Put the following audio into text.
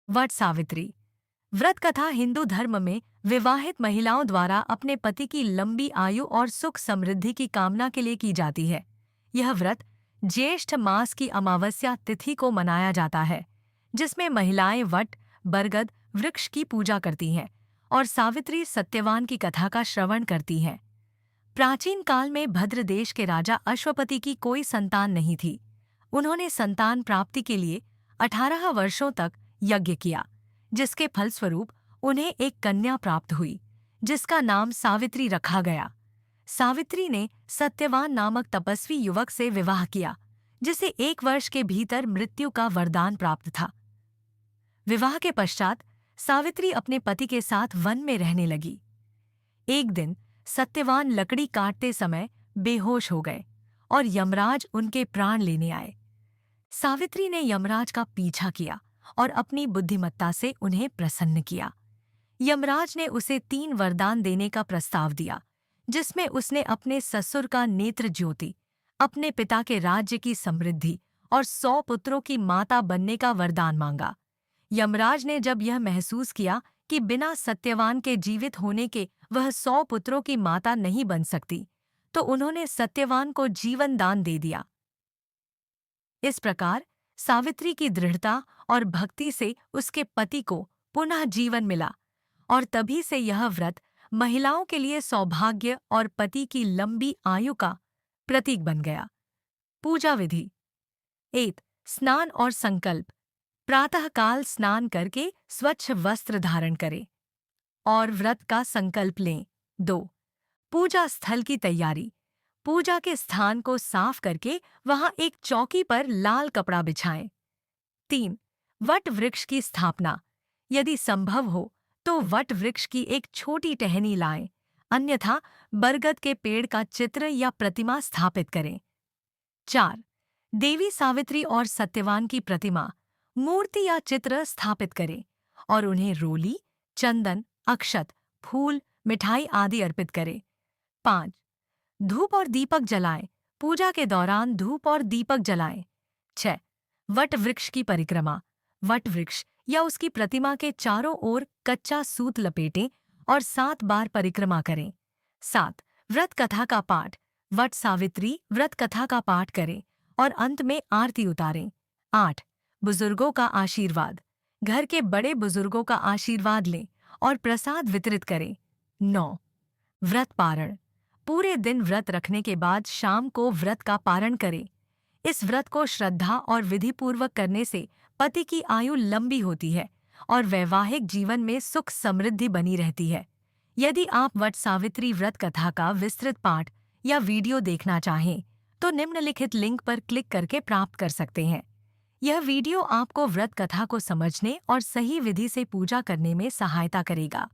वट सावित्री व्रत कथा हिंदू धर्म में विवाहित महिलाओं द्वारा अपने पति की लंबी आयु और सुख समृद्धि की कामना के लिए की जाती है। यह व्रत ज्येष्ठ मास की अमावस्या तिथि को मनाया जाता है, जिसमें महिलाएं वट बरगद वृक्ष की पूजा करती हैं और सावित्री सत्यवान की कथा का श्रवण करती हैं। प्राचीन काल में भद्र देश के राजा अश्वपति की कोई संतान नहीं थी। उन्होंने संतान प्राप्ति के लिए 18 वर्षों तक यज्ञ किया, जिसके फलस्वरूप उन्हें एक कन्या प्राप्त हुई, जिसका नाम सावित्री रखा गया। सावित्री ने सत्यवान नामक तपस्वी युवक से विवाह किया, जिसे 1 वर्ष के भीतर मृत्यु का वरदान प्राप्त था। विवाह के पश्चात सावित्री अपने पति के साथ वन में रहने लगी। एक दिन सत्यवान लकड़ी काटते समय बेहोश हो गए और यमराज उनके प्राण लेने आए। सावित्री ने यमराज का पीछा किया और अपनी बुद्धिमत्ता से उन्हें प्रसन्न किया। यमराज ने उसे 3 वरदान देने का प्रस्ताव दिया, जिसमें उसने अपने ससुर का नेत्र ज्योति, अपने पिता के राज्य की समृद्धि और 100 पुत्रों की माता बनने का वरदान मांगा। यमराज ने जब यह महसूस किया कि बिना सत्यवान के जीवित होने के वह 100 पुत्रों की माता नहीं बन सकती, तो उन्होंने सत्यवान को जीवन दान दे दिया। इस प्रकार सावित्री की दृढ़ता और भक्ति से उसके पति को पुनः जीवन मिला और तभी से यह व्रत महिलाओं के लिए सौभाग्य और पति की लंबी आयु का प्रतीक बन गया। पूजा विधि 1. स्नान और संकल्प। प्रातःकाल स्नान करके स्वच्छ वस्त्र धारण करें और व्रत का संकल्प लें। 2. पूजा स्थल की तैयारी। पूजा के स्थान को साफ करके वहां एक चौकी पर लाल कपड़ा बिछाएं। 3. वट वृक्ष की स्थापना। यदि संभव हो तो वट वृक्ष की एक छोटी टहनी लाएं, अन्यथा बरगद के पेड़ का चित्र या प्रतिमा स्थापित करें। 4. देवी सावित्री और सत्यवान की प्रतिमा, मूर्ति या चित्र स्थापित करें और उन्हें रोली, चंदन, अक्षत, फूल, मिठाई आदि अर्पित करें। 5. धूप और दीपक जलाएं। पूजा के दौरान धूप और दीपक जलाएं। 6. वट वृक्ष की परिक्रमा। वट वृक्ष या उसकी प्रतिमा के चारों ओर कच्चा सूत लपेटें और 7 बार परिक्रमा करें। 7. व्रत कथा का पाठ। वट सावित्री व्रत कथा का पाठ करें और अंत में आरती उतारें। 8. बुजुर्गों का आशीर्वाद। घर के बड़े बुजुर्गों का आशीर्वाद लें और प्रसाद वितरित करें। 9. व्रत पारण। पूरे दिन व्रत रखने के बाद शाम को व्रत का पारण करें। इस व्रत को श्रद्धा और विधिपूर्वक करने से पति की आयु लंबी होती है और वैवाहिक जीवन में सुख समृद्धि बनी रहती है। यदि आप वट सावित्री व्रत कथा का विस्तृत पाठ या वीडियो देखना चाहें, तो निम्नलिखित लिंक पर क्लिक करके प्राप्त कर सकते हैं। यह वीडियो आपको व्रत कथा को समझने और सही विधि से पूजा करने में सहायता करेगा।